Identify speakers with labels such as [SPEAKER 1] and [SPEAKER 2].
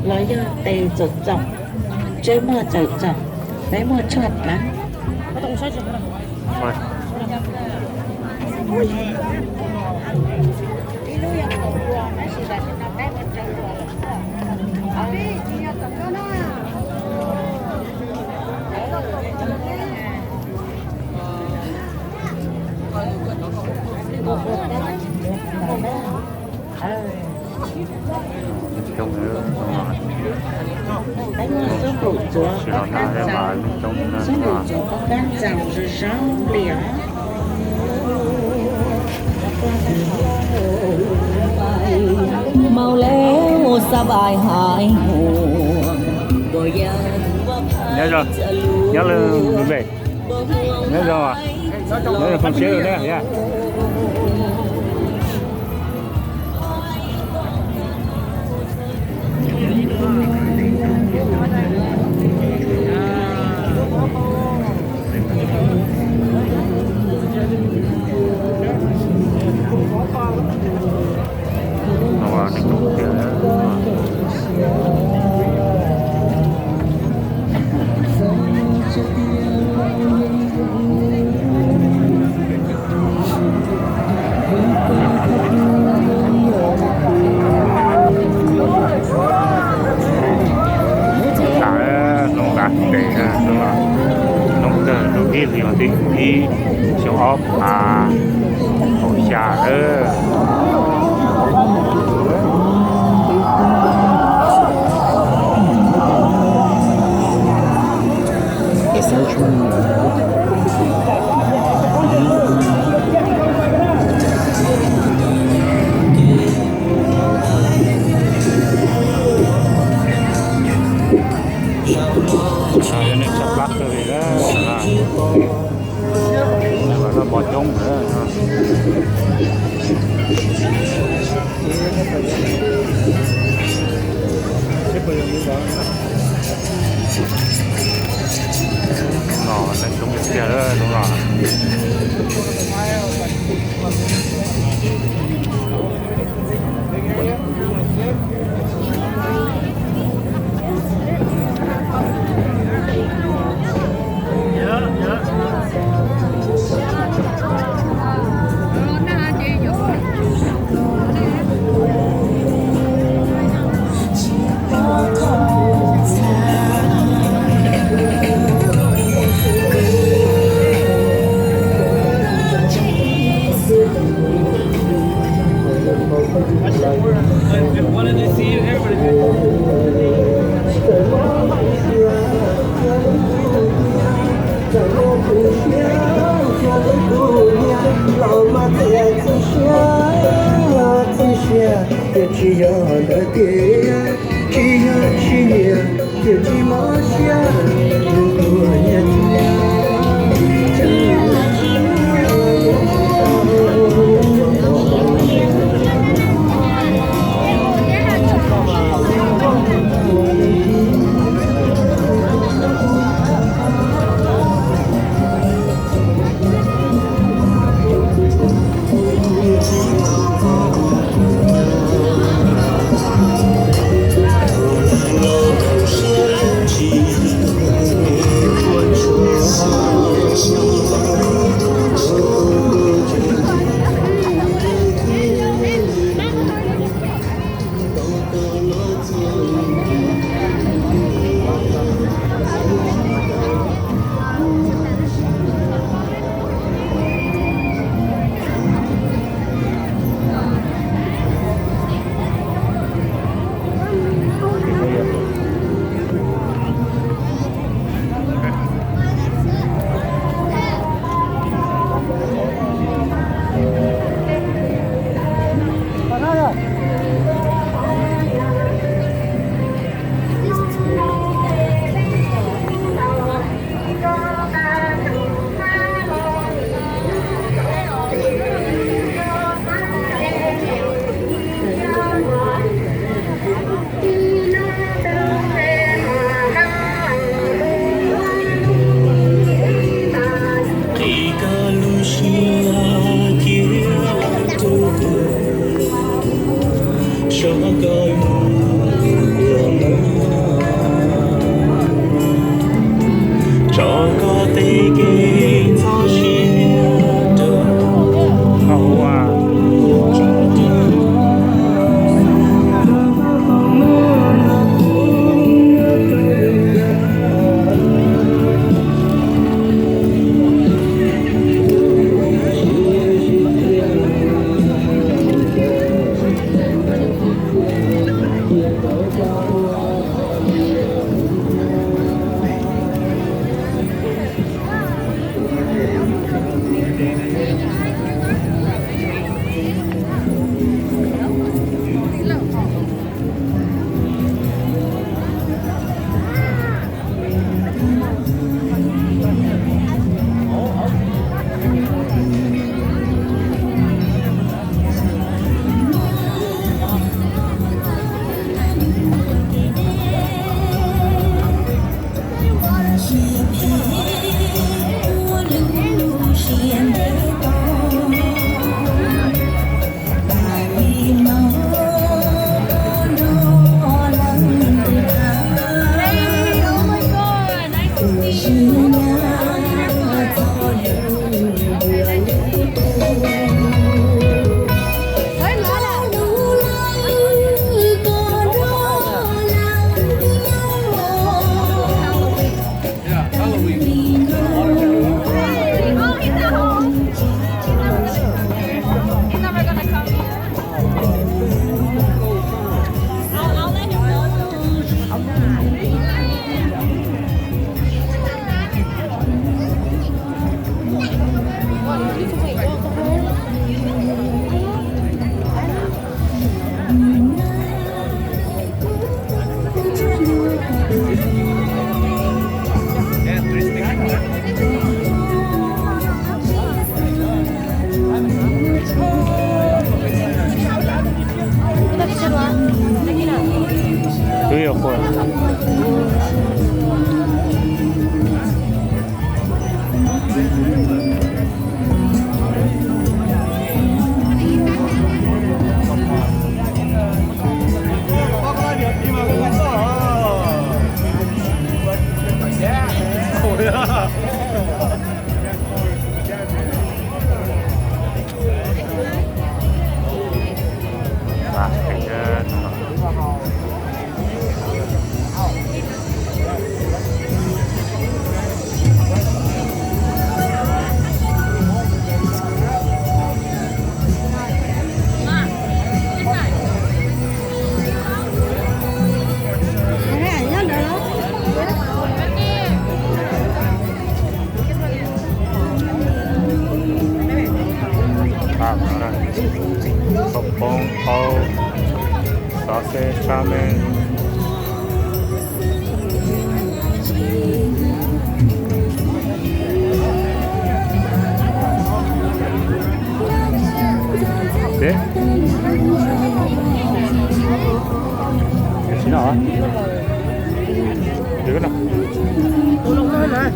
[SPEAKER 1] Lấy tê chật chọc chơi mưa chật chọc lấy mưa chọt lắm
[SPEAKER 2] Thôi. Trong nữa
[SPEAKER 1] đánh mưa số đủ chúa
[SPEAKER 2] chỉ
[SPEAKER 1] có
[SPEAKER 2] là
[SPEAKER 1] cát
[SPEAKER 2] nó mà
[SPEAKER 1] rào
[SPEAKER 2] trong
[SPEAKER 1] số đủ
[SPEAKER 2] nó
[SPEAKER 1] chúa có cát rào rồi rong lĩa
[SPEAKER 3] mau léo xa bài hải hồ
[SPEAKER 2] nhớ rồi nhớ là người về nhớ rồi nhớ là không xíu rồi đấy nha nó vào này cũng kiểu thì nó tính đi siêu ốp hội trà đó nên sắp lắc rồi đó nó bỏ trống nữa nó nên trống cái kia đó đúng rồi
[SPEAKER 4] chỉ có đời kia chỉ có chỉ nhẹ điều chỉ mất xa của nhân
[SPEAKER 2] 보여. 맛있겠다. 덮봉, 어우, 소세지, 라멘. 네? 지나와. 이거나.
[SPEAKER 3] Tolong mana?